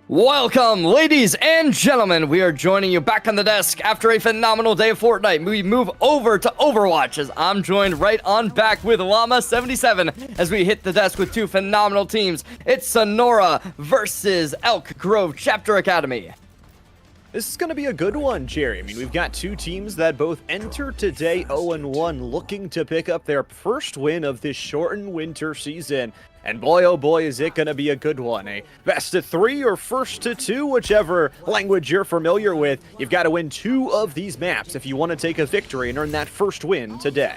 Welcome, ladies and gentlemen. We are joining you back on the desk after a phenomenal day of Fortnite. We move over to Overwatch as I'm joined right on back with Llama77 as we hit the desk with two phenomenal teams. It's Sonora versus Elk Grove Chapter Academy. This is going to be a good one, Jerry. I mean, we've got two teams that both enter today 0-1, looking to pick up their first win of this shortened winter season. And boy, oh boy, is it going to be a good one. A best of 3 or first to 2, whichever language you're familiar with. You've got to win 2 of these maps if you want to take a victory and earn that first win today.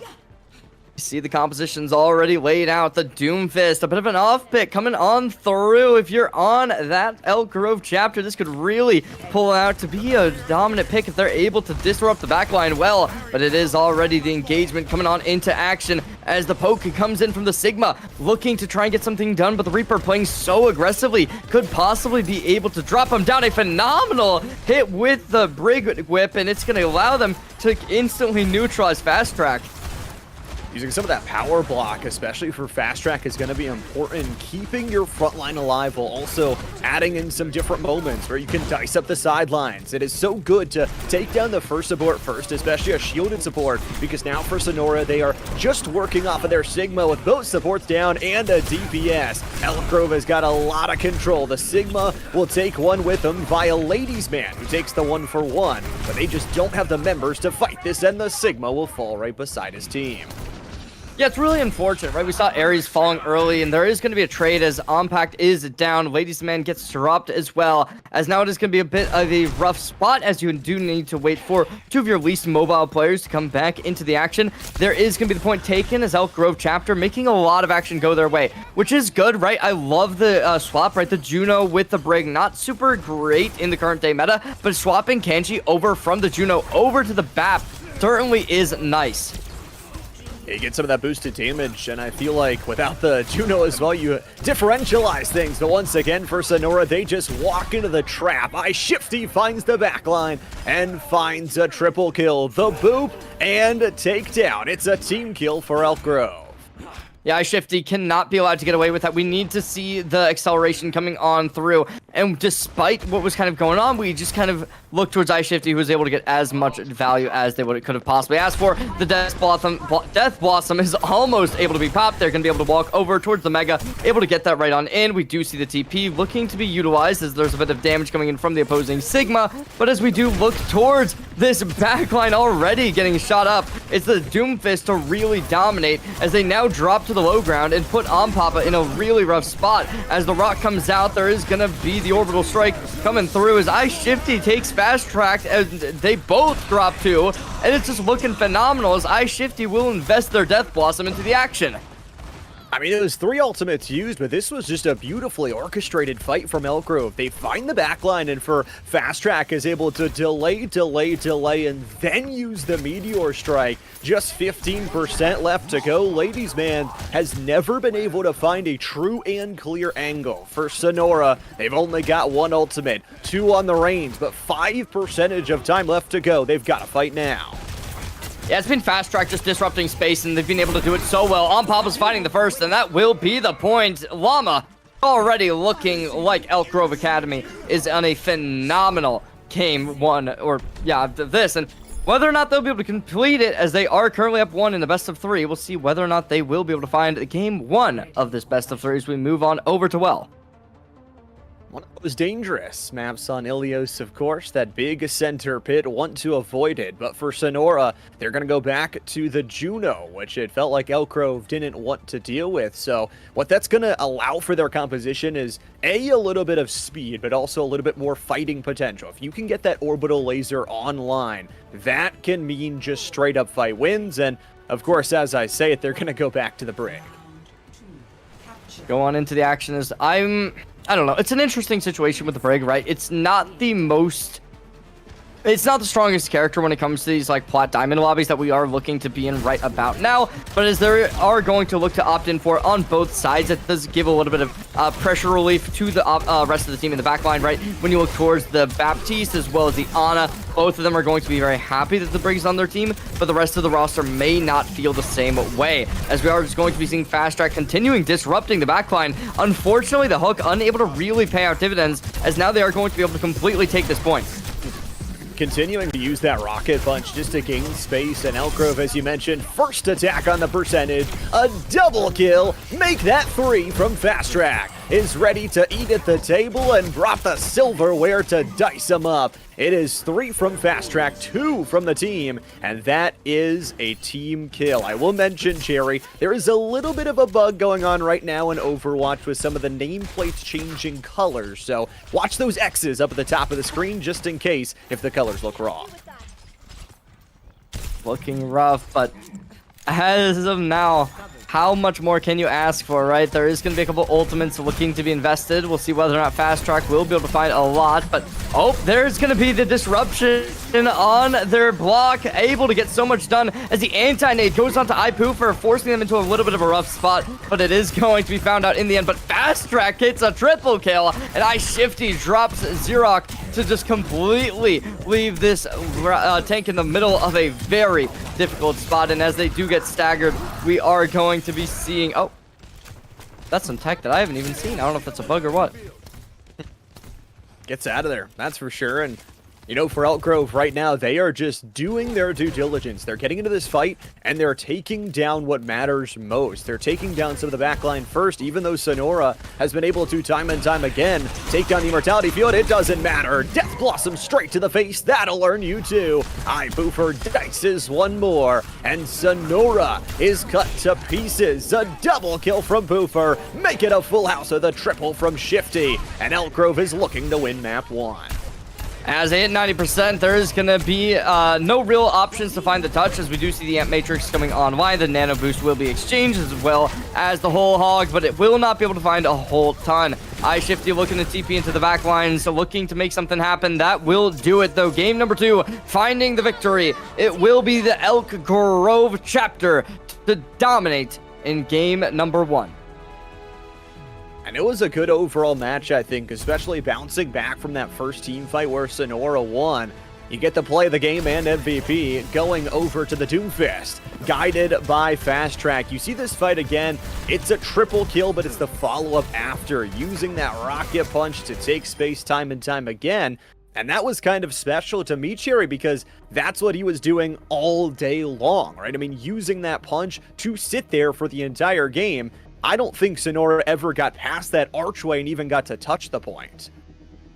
You see the compositions already laid out. The Doomfist, a bit of an off pick coming on through. If you're on that Elk Grove chapter, this could really pull out to be a dominant pick if they're able to disrupt the backline well. But it is already the engagement coming on into action as the poke comes in from the Sigma, looking to try and get something done. But the Reaper playing so aggressively could possibly be able to drop him down. A phenomenal hit with the Brig Whip, and it's going to allow them to instantly neutralize Fast Track. Using some of that power block, especially for Fast Track, is going to be important. Keeping your front line alive while also adding in some different moments where you can dice up the sidelines. It is so good to take down the first support first, especially a shielded support, because now for Sonora, they are just working off of their Sigma with both supports down and a DPS. Elk Grove has got a lot of control. The Sigma will take one with them via Ladies Man, who takes the 1-for-1, but they just don't have the members to fight this, and the Sigma will fall right beside his team. Yeah, it's really unfortunate, right? We saw Ares falling early, and there is going to be a trade as Ompact is down. Ladies Man gets dropped as well, as now it is going to be a bit of a rough spot, as you do need to wait for 2 of your least mobile players to come back into the action. There is going to be the point taken as Elk Grove Chapter making a lot of action go their way, which is good, right? I love the swap, right? The Juno with the Brig, not super great in the current day meta, but swapping Kanji over from the Juno over to the BAP certainly is nice. You get some of that boosted damage, and I feel like without the Juno as well, you differentialize things. But once again, for Sonora, they just walk into the trap. iShifty finds the backline and finds a triple kill. The boop and takedown. It's a team kill for Elk Grove. Yeah, iShifty cannot be allowed to get away with that. We need to see the acceleration coming on through. And despite what was kind of going on, we just kind of looked towards iShifty, who was able to get as much value as they could have possibly asked for. The Death Blossom is almost able to be popped. They're going to be able to walk over towards the Mega, able to get that right on in. We do see the TP looking to be utilized as there's a bit of damage coming in from the opposing Sigma. But as we do look towards this backline already getting shot up, it's the Doomfist to really dominate as they now drop to the low ground and put Papa in a really rough spot. As the rock comes out, there is going to be the orbital strike coming through as iShifty takes Fast Track, and they both drop 2, and it's just looking phenomenal as iShifty will invest their Death Blossom into the action. I mean, it was 3 ultimates used, but this was just a beautifully orchestrated fight from Elk Grove. They find the backline, and for Fast Track is able to delay, and then use the Meteor Strike. Just 15% left to go. Ladies Man has never been able to find a true and clear angle. For Sonora, they've only got 1 ultimate, 2 on the range, but 5% of time left to go. They've got to fight now. Yeah, it's been Fast Track just disrupting space, and they've been able to do it so well. Papa's fighting the first, and that will be the point. Llama already looking like Elk Grove Academy is on a phenomenal game 1, or yeah, this, and whether or not they'll be able to complete it, as they are currently up 1 in the best of 3, we'll see whether or not they will be able to find game 1 of this best of 3 as we move on over to Well. One of those dangerous maps on Ilios, of course. That big center pit, want to avoid it. But for Sonora, they're going to go back to the Juno, which it felt like Elk Grove didn't want to deal with. So what that's going to allow for their composition is, a little bit of speed, but also a little bit more fighting potential. If you can get that orbital laser online, that can mean just straight up fight wins. And of course, as I say it, they're going to go back to the Brig. Go on into the action as I don't know. It's an interesting situation with the Brig, right? It's not the most It's not the strongest character when it comes to these like plat diamond lobbies that we are looking to be in right about now, but as they are going to look to opt in for on both sides, it does give a little bit of pressure relief to the rest of the team in the back line, right? When you look towards the Baptiste as well as the Ana, both of them are going to be very happy that the Brig's on their team, but the rest of the roster may not feel the same way, as we are just going to be seeing Fast Track continuing disrupting the backline. Unfortunately, the Hook unable to really pay out dividends, as now they are going to be able to completely take this point. Continuing to use that rocket punch just to gain space, and Elk Grove, as you mentioned, first attack on the percentage, a double kill, make that 3 from Fast Track, is ready to eat at the table and brought the silverware to dice them up. It is 3 from Fast Track, 2 from the team, and that is a team kill. I will mention, Cherry, there is a little bit of a bug going on right now in Overwatch with some of the nameplates changing colors, so watch those X's up at the top of the screen just in case if the colors look wrong. Looking rough, but as of now, how much more can you ask for, right? There is going to be a couple ultimates looking to be invested. We'll see whether or not Fast Track will be able to find a lot, but oh, there's going to be the disruption on their block, able to get so much done as the anti-nade goes onto iPoofer, forcing them into a little bit of a rough spot, but it is going to be found out in the end. But Fast Track hits a triple kill, and iShifty drops Xerox to just completely leave this tank in the middle of a very difficult spot, and as they do get staggered, we are going to be seeing... Oh, that's some tech that I haven't even seen. I don't know if that's a bug or what. Gets out of there, that's for sure. And you know, for Elk Grove right now, they are just doing their due diligence. They're getting into this fight, and they're taking down what matters most. They're taking down some of the backline first, even though Sonora has been able to, time and time again, take down the Immortality Field. It doesn't matter. Death Blossom straight to the face. That'll learn you too. iPoofer dices one more, and Sonora is cut to pieces. A double kill from Poofer. Make it a full house with a triple from Shifty, and Elk Grove is looking to win map 1. As they hit 90%, there is going to be no real options to find the touch, as we do see the Amp Matrix coming online. The Nano Boost will be exchanged as well as the Whole Hog, but it will not be able to find a whole ton. iShifty looking to TP into the back line, so looking to make something happen. That will do it, though. Game number 2, finding the victory. It will be the Elk Grove chapter to dominate in game number 1. And it was a good overall match, I think, especially bouncing back from that first team fight where Sonora won. You get to play the game and MVP going over to the Doomfist, guided by Fast Track. You see this fight again. It's a triple kill, but it's the follow-up after, using that rocket punch to take space time and time again. And that was kind of special to me, Cherry, because that's what he was doing all day long, right? I mean, using that punch to sit there for the entire game. I don't think Sonora ever got past that archway and even got to touch the point.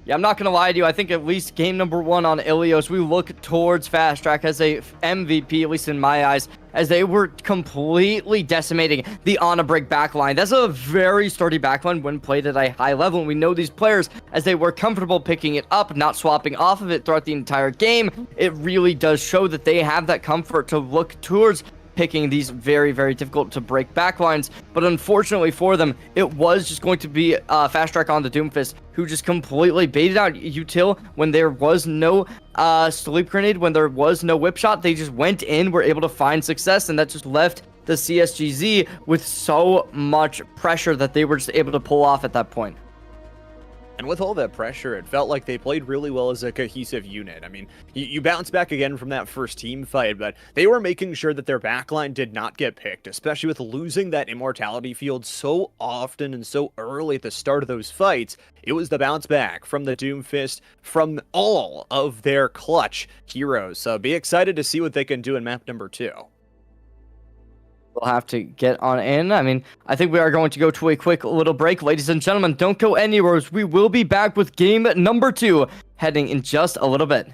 Yeah, I'm not going to lie to you. I think at least game number 1 on Ilios, we look towards Fast Track as a MVP, at least in my eyes, as they were completely decimating the Onabrig backline. That's a very sturdy backline when played at a high level, and we know these players, as they were comfortable picking it up, not swapping off of it throughout the entire game. It really does show that they have that comfort to look towards picking these very, very difficult to break backlines, but unfortunately for them, it was just going to be Fast Track on the Doomfist, who just completely baited out Util when there was no sleep grenade, when there was no whip shot. They just went in, were able to find success, and that just left the CSGZ with so much pressure that they were just able to pull off at that point. And with all that pressure, it felt like they played really well as a cohesive unit. I mean, you bounce back again from that first team fight, but they were making sure that their backline did not get picked, especially with losing that Immortality Field so often and so early at the start of those fights. It was the bounce back from the Doomfist, from all of their clutch heroes. So be excited to see what they can do in map number 2. We'll have to get on in. I mean, I think we are going to go to a quick little break. Ladies and gentlemen, don't go anywhere. We will be back with game number 2 heading in just a little bit.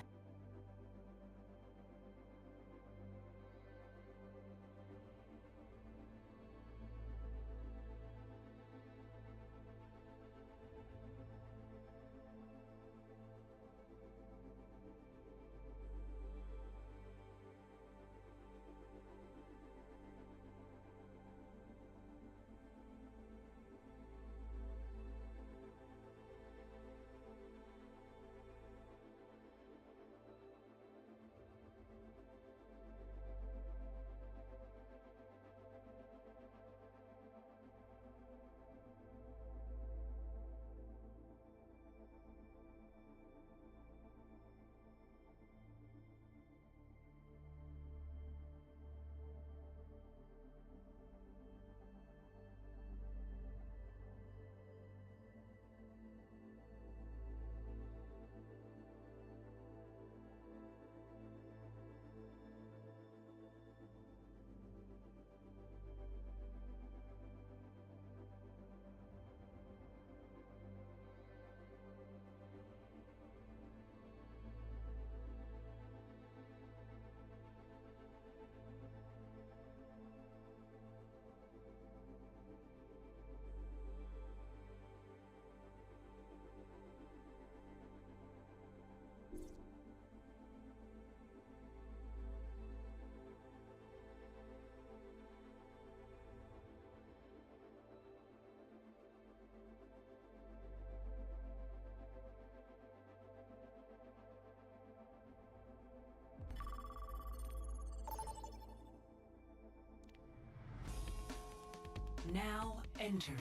Now entering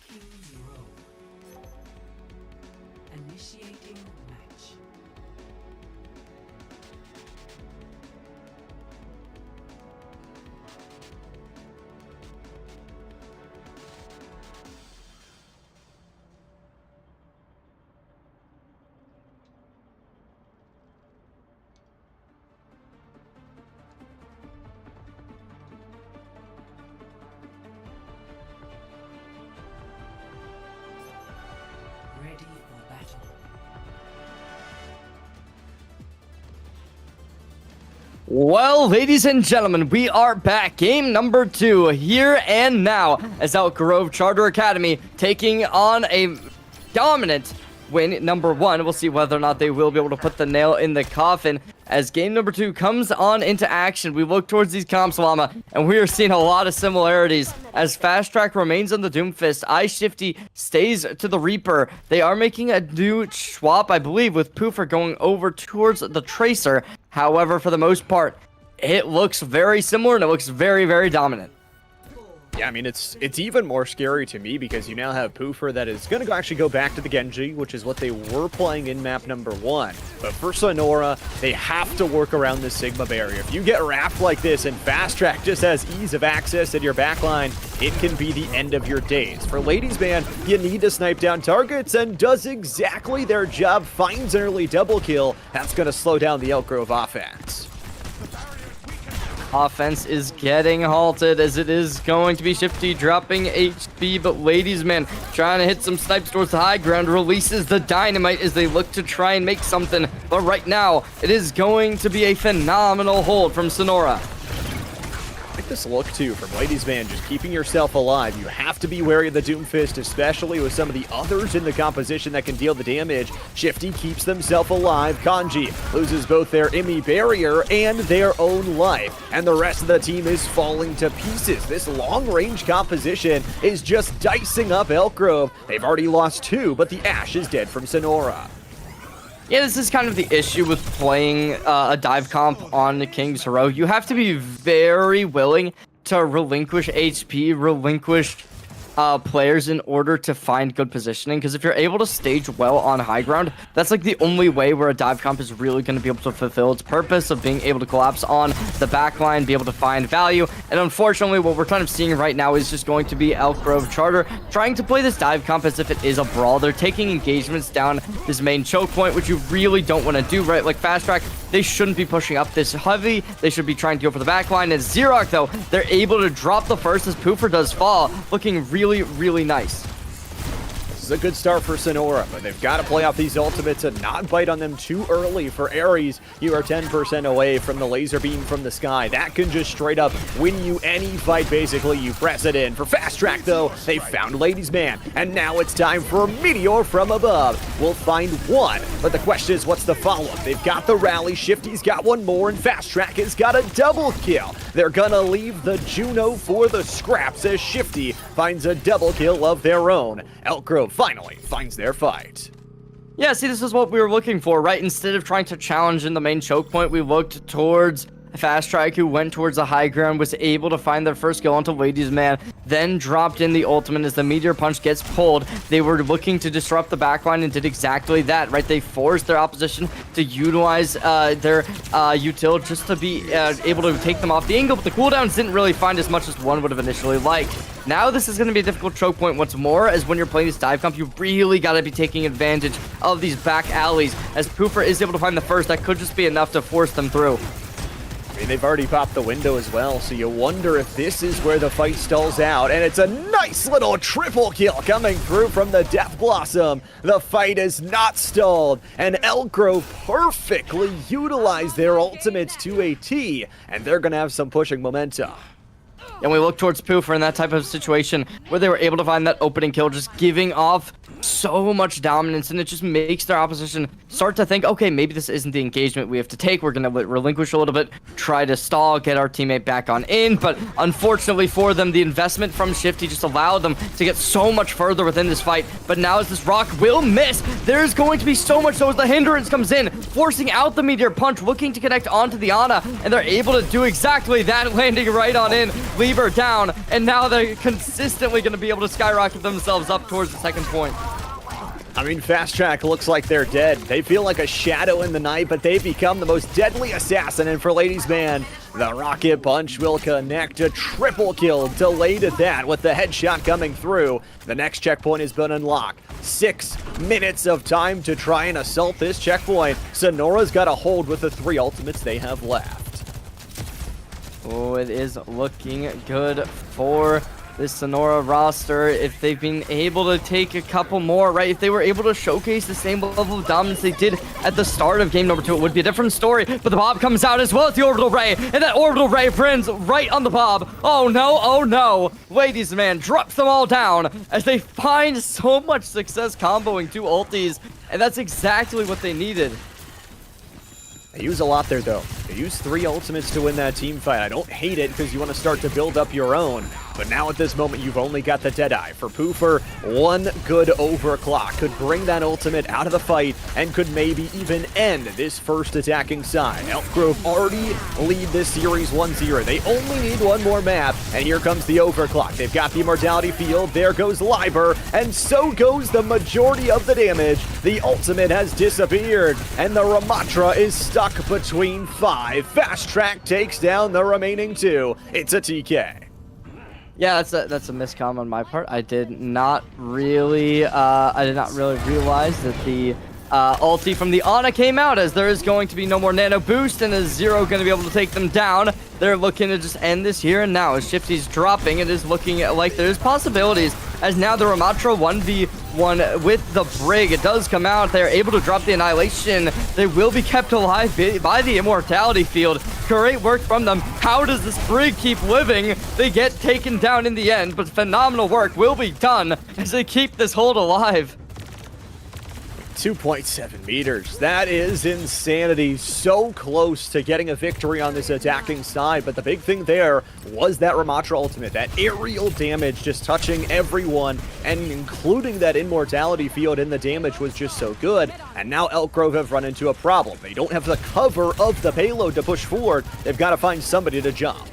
King's Row. Initiating match. Ready for battle. Well, ladies and gentlemen, we are back. Game number 2 here and now as Elk Grove Charter Academy taking on a dominant win number 1. We'll see whether or not they will be able to put the nail in the coffin as game number 2 comes on into action. We look towards these comps, Llama, and we are seeing a lot of similarities as Fast Track remains on the Doomfist. iShifty stays to the Reaper. They are making a new swap, I believe, with Poofer going over towards the Tracer. However, for the most part, it looks very similar and it looks very, very dominant. Yeah, I mean, it's even more scary to me because you now have Poofer that is going to actually go back to the Genji, which is what they were playing in map number 1. But for Sonora, they have to work around this Sigma barrier. If you get wrapped like this and Fast Track just has ease of access in your backline, it can be the end of your days. For Ladies Man, you need to snipe down targets and does exactly their job, finds an early double kill. That's going to slow down the Elk Grove offense. Offense is getting halted as it is going to be Shifty dropping HP, but Ladies Man trying to hit some snipes towards the high ground, releases the dynamite as they look to try and make something, but right now it is going to be a phenomenal hold from Sonora. I like this look too from Ladies Man, just keeping yourself alive. You have to be wary of the Doomfist, especially with some of the others in the composition that can deal the damage. Shifty keeps themselves alive. Kanji loses both their Imi barrier and their own life, and the rest of the team is falling to pieces. This long-range composition is just dicing up Elk Grove. They've already lost 2, but the Ash is dead from Sonora. Yeah, this is kind of the issue with playing a dive comp on the King's Row. You have to be very willing to relinquish HP, relinquish players in order to find good positioning, because if you're able to stage well on high ground, that's like the only way where a dive comp is really going to be able to fulfill its purpose of being able to collapse on the backline, be able to find value. And unfortunately, what we're kind of seeing right now is just going to be Elk Grove Charter trying to play this dive comp as if it is a brawl. They're taking engagements down this main choke point, which you really don't want to do, right? Like Fast Track, they shouldn't be pushing up this heavy. They should be trying to go for the backline. As Xerox, though, they're able to drop the first as Poofer does fall, looking really, really nice. This is a good start for Sonora, but they've got to play off these ultimates and not bite on them too early. For Ares, you are 10% away from the laser beam from the sky. That can just straight up win you any fight, basically. You press it in. For Fast Track, though, they found Ladies Man, and now it's time for Meteor from above. We'll find one, but the question is, what's the follow-up? They've got the rally. Shifty's got one more, and Fast Track has got a double kill. They're gonna leave the Juno for the scraps as Shifty finds a double kill of their own. Elk Grove finally finds their fight. Yeah, see, this is what we were looking for, right? Instead of trying to challenge in the main choke point, we looked towards Fast Track, who went towards the high ground, was able to find their first kill onto Ladies Man, then dropped in the ultimate as the Meteor Punch gets pulled. They were looking to disrupt the backline and did exactly that, right? They forced their opposition to utilize their util just to be able to take them off the angle, but the cooldowns didn't really find as much as one would have initially liked. Now this is going to be a difficult choke point once more, as when you're playing this dive comp, you really got to be taking advantage of these back alleys, as Poofer is able to find the first. That could just be enough to force them through. I mean, they've already popped the window as well, so you wonder if this is where the fight stalls out. And it's a nice little triple kill coming through from the Death Blossom. The fight is not stalled, and Elk Grove perfectly utilized their ultimates to a T, and they're going to have some pushing momentum. And we look towards Poofer in that type of situation where they were able to find that opening kill, just giving off so much dominance, and it just makes their opposition start to think, okay, maybe this isn't the engagement we have to take. We're going to relinquish a little bit, try to stall, get our teammate back on in. But unfortunately for them, the investment from Shifty just allowed them to get so much further within this fight. But now as this rock will miss, there's going to be so much so as the hindrance comes in, forcing out the Meteor Punch, looking to connect onto the Ana, and they're able to do exactly that, landing right on in, leaving Weaver down, and now they're consistently going to be able to skyrocket themselves up towards the second point. I mean, Fast Track looks like they're dead. They feel like a shadow in the night, but they've become the most deadly assassin. And for Ladies Man, the rocket punch will connect. A triple kill delayed at that with the headshot coming through. The next checkpoint has been unlocked. 6 minutes of time to try and assault this checkpoint. Sonora's got a hold with the 3 ultimates they have left. Oh, it is looking good for this Sonora roster. If they've been able to take a couple more, right? If they were able to showcase the same level of dominance they did at the start of game number 2, it would be a different story. But the Bob comes out as well as the Orbital Ray, and that Orbital Ray friends right on the Bob. Oh no, oh no. Ladies Man drops them all down as they find so much success comboing 2 ultis, and that's exactly what they needed. They use a lot there, though. They use 3 ultimates to win that team fight. I don't hate it because you want to start to build up your own. But now at this moment, you've only got the Deadeye. For Poofer, 1 good overclock could bring that ultimate out of the fight and could maybe even end this first attacking side. Elk Grove already lead this series 1-0. They only need 1 more map, and here comes the overclock. They've got the Immortality Field. There goes Liber, and so goes the majority of the damage. The ultimate has disappeared, and the Ramatra is stuck between 5. Fast Track takes down the remaining 2. It's a TK. Yeah, that's a miscomm on my part. I did not really realize that the ulti from the Ana came out, as there is going to be no more nano boost and a Zero going to be able to take them down. They're looking to just end this here and now as Shifty's dropping. It is looking like there's possibilities, as now the Ramatra 1v1 with the Brig. It does come out. They're able to drop the Annihilation. They will be kept alive by the Immortality Field. Great work from them. How does this Brig keep living? They get taken down in the end, but phenomenal work will be done as they keep this hold alive. 2.7 meters. That is insanity. So close to getting a victory on this attacking side, but the big thing there was that Ramatra ultimate. That aerial damage just touching everyone, and including that Immortality Field, and the damage was just so good. And now Elk Grove have run into a problem. They don't have the cover of the payload to push forward. They've got to find somebody to jump.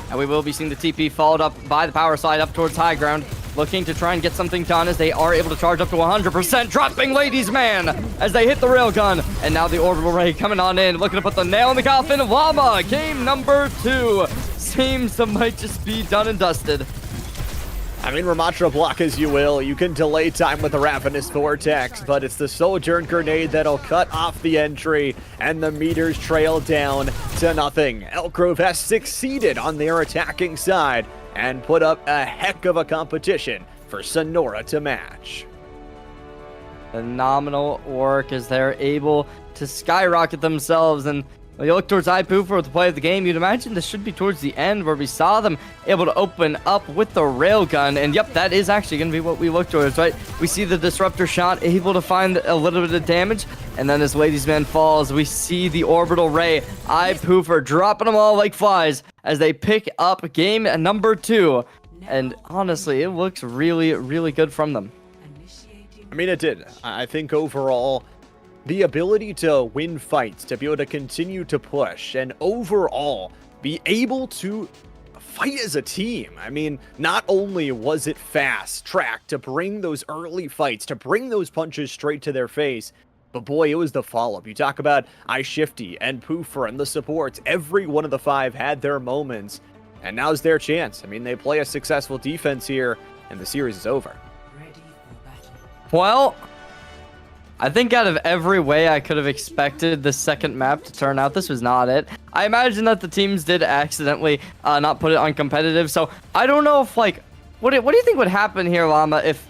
And we will be seeing the TP followed up by the power slide up towards high ground, looking to try and get something done as they are able to charge up to 100%, dropping Ladies Man as they hit the railgun. And now the Orbital Ray coming on in, looking to put the nail in the coffin. Llama, game number 2, seems to might just be done and dusted. I mean, Ramatra, block as you will. You can delay time with the Ravenous Vortex, but it's the Sojourn Grenade that'll cut off the entry, and the meters trail down to nothing. Elk Grove has succeeded on their attacking side and put up a heck of a competition for Sonora to match. Phenomenal work as they're able to skyrocket themselves. And when you look towards iPoofer with the play of the game, you'd imagine this should be towards the end where we saw them able to open up with the railgun. And yep, that is actually going to be what we look towards, right? We see the Disruptor shot able to find a little bit of damage. And then as Ladies Man falls, we see the Orbital Ray, iPoofer dropping them all like flies as they pick up game number 2. And honestly, it looks really, really good from them. I mean, it did. I think overall, the ability to win fights, to be able to continue to push, and overall be able to fight as a team. I mean, not only was it fast track to bring those early fights, to bring those punches straight to their face, but boy, it was the follow-up. You talk about iShifty and Poofer and the supports. Every one of the 5 had their moments, and now's their chance. I mean, they play a successful defense here, and the series is over. Well, I think out of every way I could have expected the second map to turn out, this was not it. I imagine that the teams did accidentally not put it on competitive, so I don't know if, like, what do you think would happen here, Llama, if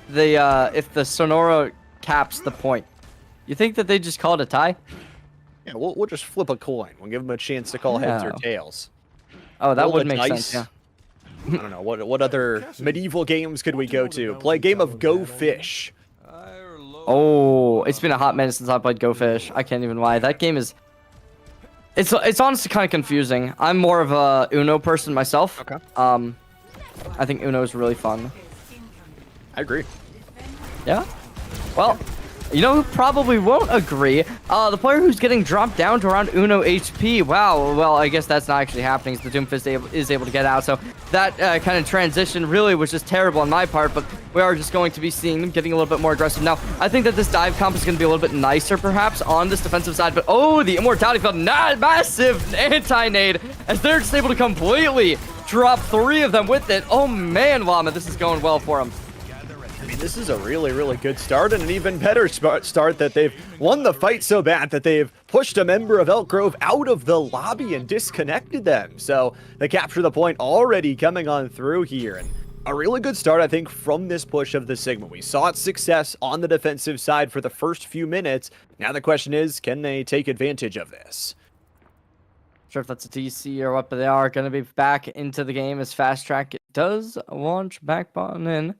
the Sonora caps the point? You think that they just call it a tie? Yeah, we'll just flip a coin. We'll give them a chance to call heads or tails. Oh, that Roll would the make dice. sense, yeah. I don't know, what other medieval games could we go to? Play a game of Go Fish. Oh, it's been a hot minute since I played Go Fish. I can't even lie. That game is... It's honestly kind of confusing. I'm more of a Uno person myself. Okay. I think Uno is really fun. I agree. Yeah? Well, You know who probably won't agree? The player who's getting dropped down to around Uno HP. Wow, well, I guess that's not actually happening as the Doomfist is able to get out. So that kind of transition really was just terrible on my part, but we are just going to be seeing them getting a little bit more aggressive. Now, I think that this dive comp is going to be a little bit nicer, perhaps, on this defensive side, but oh, the Immortality Field, not massive anti-nade, as they're just able to completely drop 3 of them with it. Oh man, Llama, this is going well for them. I mean, this is a really, really good start, and an even better start that they've won the fight so bad that they've pushed a member of Elk Grove out of the lobby and disconnected them. So they capture the point already coming on through here, and a really good start, I think, from this push of the Sigma. We saw its success on the defensive side for the first few minutes. Now the question is, can they take advantage of this? Sure if that's a TC or what, but they are going to be back into the game as Fast Track does launch back button in.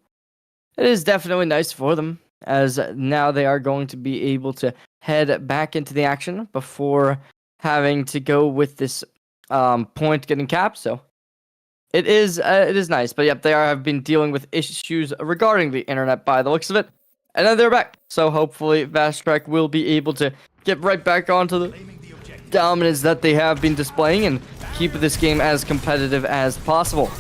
It is definitely nice for them, as now they are going to be able to head back into the action before having to go with this point getting capped. So it is nice, but yep, have been dealing with issues regarding the internet by the looks of it, and then they're back. So hopefully Fast Track will be able to get right back onto the dominance that they have been displaying and keep this game as competitive as possible.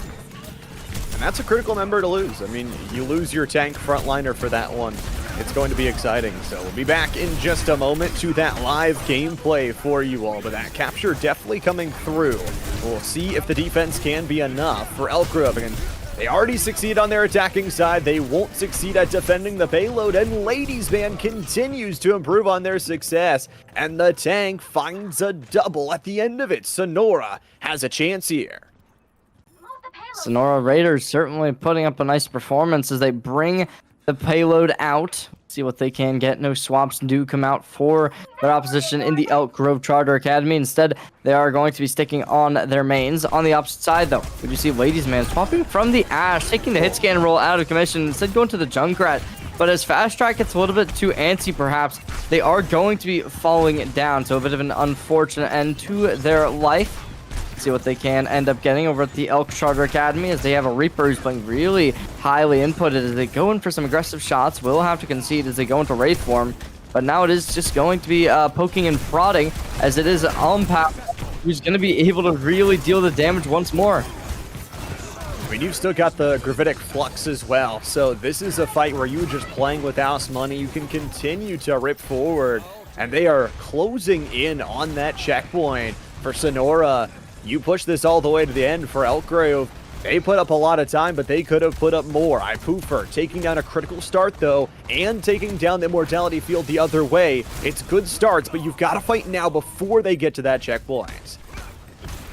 And that's a critical member to lose. I mean, you lose your tank frontliner for that one. It's going to be exciting. So we'll be back in just a moment to that live gameplay for you all. But that capture definitely coming through. We'll see if the defense can be enough for Elk Grove. And they already succeed on their attacking side. They won't succeed at defending the payload. And Ladies Man continues to improve on their success. And the tank finds a double at the end of it. Sonora has a chance here. Sonora Raiders certainly putting up a nice performance as they bring the payload out. See what they can get. No swaps do come out for their opposition in the Elk Grove Charter Academy. Instead, they are going to be sticking on their mains. On the opposite side, though, we do see Ladies Man swapping from the Ash, taking the hit scan roll out of commission, instead going to the Junkrat. But as Fast Track gets a little bit too antsy, perhaps, they are going to be falling down. So a bit of an unfortunate end to their life. See what they can end up getting over at the Elk Charter Academy, as they have a Reaper who's playing really highly inputted as they go in for some aggressive shots. Will have to concede as they go into Wraith form, but now it is just going to be poking and prodding, as it is Umpap who's going to be able to really deal the damage once more. I mean, you've still got the Gravitic Flux as well, so this is a fight where you're just playing with house money. You can continue to rip forward, and they are closing in on that checkpoint for Sonora. You push this all the way to the end for Elk Grove. They put up a lot of time, but they could have put up more. Poofer taking down a critical start, though, and taking down the Immortality Field the other way. It's good starts, but you've got to fight now before they get to that checkpoint.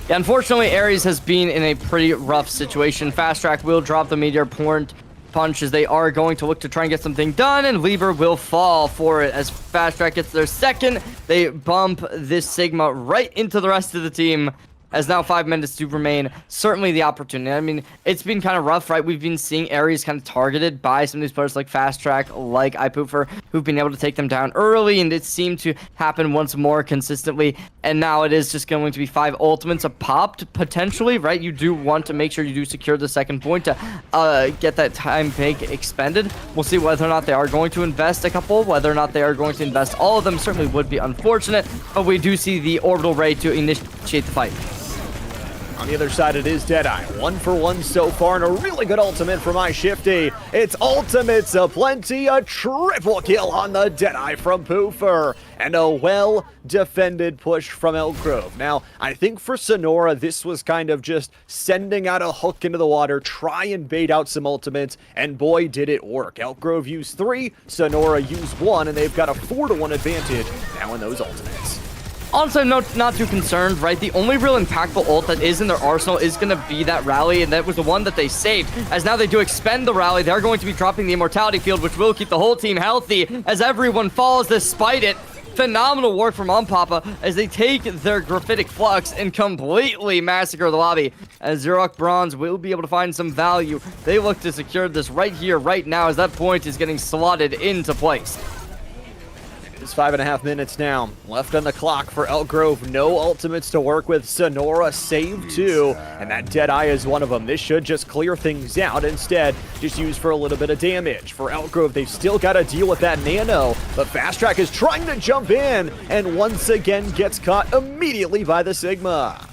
Yeah, unfortunately, Ares has been in a pretty rough situation. Fast Track will drop the Meteor Punch as they are going to look to try and get something done, and Lever will fall for it. As Fast Track gets their second, they bump this Sigma right into the rest of the team, as now 5 minutes do remain. Certainly the opportunity. I mean, it's been kind of rough, right? We've been seeing Ares kind of targeted by some of these players like Fast Track, like iPoofer, who've been able to take them down early, and it seemed to happen once more consistently. And now it is just going to be 5 ultimates a popped, potentially, right? You do want to make sure you do secure the second point to get that time bank expended. We'll see whether or not they are going to invest a couple, whether or not they are going to invest all of them. Certainly would be unfortunate, but we do see the Orbital Ray to initiate the fight. On the other side, it is Deadeye. 1 for 1 so far, and a really good ultimate from iShifty. It's ultimates aplenty, a triple kill on the Deadeye from Poofer, and a well-defended push from Elk Grove. Now, I think for Sonora, this was kind of just sending out a hook into the water, try and bait out some ultimates, and boy, did it work. Elk Grove used 3, Sonora used 1, and they've got a 4-1 advantage now in those ultimates. Honestly, I'm not too concerned, right? The only real impactful ult that is in their arsenal is going to be that rally, and that was the one that they saved. As now they do expend the rally, they're going to be dropping the Immortality Field, which will keep the whole team healthy as everyone falls despite it. Phenomenal work from Papa as they take their Graphitic Flux and completely massacre the lobby. As Xerox Bronze will be able to find some value. They look to secure this right here, right now, as that point is getting slotted into place. It's 5.5 minutes now left on the clock for Elk Grove. No ultimates to work with. Sonora saved 2, and that Deadeye is one of them. This should just clear things out. Instead, just use for a little bit of damage. For Elk Grove, they've still got to deal with that Nano, but Fast Track is trying to jump in, and once again gets caught immediately by the Sigma.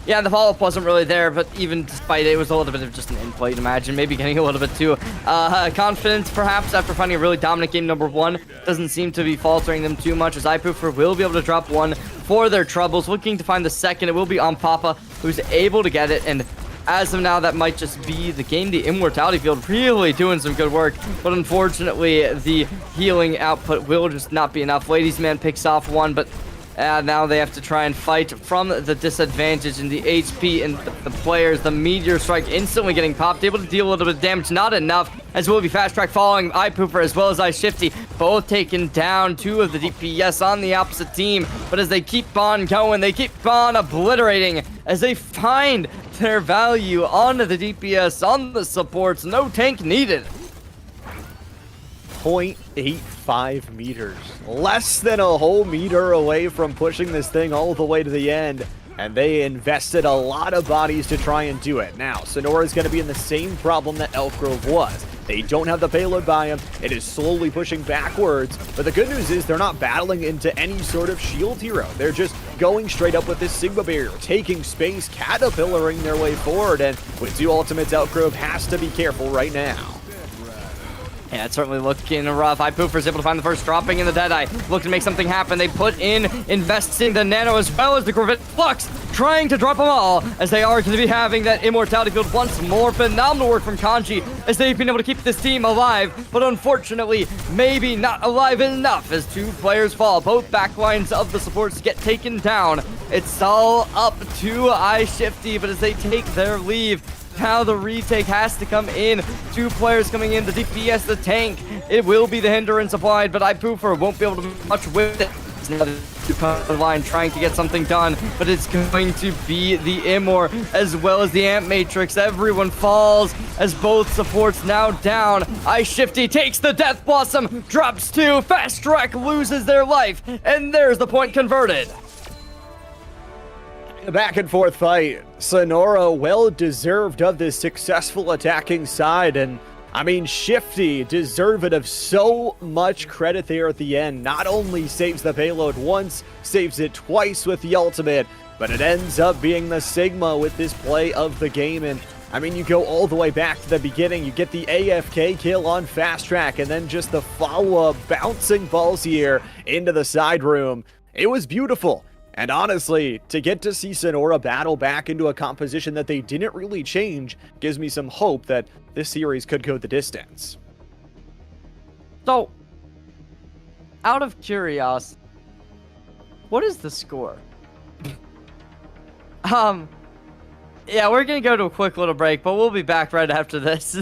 Yeah, the follow-up wasn't really there, but even despite it, it was a little bit of just an in-play, you'd imagine. Maybe getting a little bit too confident, perhaps, after finding a really dominant game number 1. Doesn't seem to be faltering them too much, as iPoofer will be able to drop 1 for their troubles. Looking to find the second, it will be on Papa, who's able to get it, and as of now, that might just be the game. The Immortality Field really doing some good work, but unfortunately, the healing output will just not be enough. Ladies Man picks off 1, but now they have to try and fight from the disadvantage in the HP and the players. The Meteor Strike instantly getting popped, able to deal a little bit of damage. Not enough, as will be Fast Track following iPoofer as well as iShifty. Both taking down 2 of the DPS on the opposite team. But as they keep on going, they keep on obliterating as they find their value on the DPS, on the supports. No tank needed. 0.85 meters. Less than a whole meter away from pushing this thing all the way to the end. And they invested a lot of bodies to try and do it. Now, Sonora is going to be in the same problem that Elk Grove was. They don't have the payload by him. It is slowly pushing backwards. But the good news is they're not battling into any sort of shield hero. They're just going straight up with this Sigma barrier, taking space, caterpillaring their way forward. And with 2 ultimates, Elk Grove has to be careful right now. Yeah, it's certainly looking rough. iPoofer's able to find the first dropping in the Deadeye. Look to make something happen. They put in, investing the Nano as well as the Gravitic Flux, trying to drop them all, as they are going to be having that Immortality Field once more. Phenomenal work from Kanji, as they've been able to keep this team alive, but unfortunately, maybe not alive enough, as 2 players fall. Both backlines of the supports get taken down. It's all up to iShifty, but as they take their leave, now the retake has to come in. 2 players coming in, the DPS, the tank. It will be the hindrance applied, but iPoofer won't be able to do much with it. Now the line trying to get something done, but it's going to be the Immor as well as the Amp Matrix. Everyone falls as both supports now down. iShifty takes the Death Blossom, drops 2. Fast Track loses their life, and there's the point converted. A back and forth fight. Sonora well deserved of this successful attacking side, and I mean, Shifty deserved of so much credit there at the end. Not only saves the payload once, saves it twice with the ultimate, but it ends up being the Sigma with this play of the game. And I mean, you go all the way back to the beginning, you get the AFK kill on Fast Track, and then just the follow-up bouncing balls here into the side room. It was beautiful. And honestly, to get to see Sonora battle back into a composition that they didn't really change gives me some hope that this series could go the distance. So, out of curiosity, what is the score? Yeah, we're gonna go to a quick little break, but we'll be back right after this.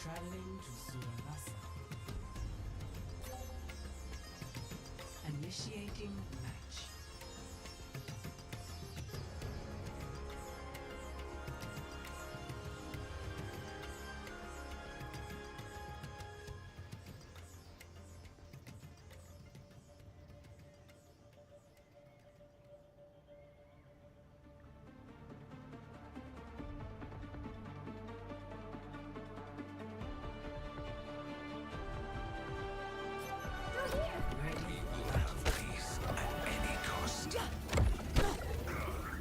Traveling to Sonora. Initiating match.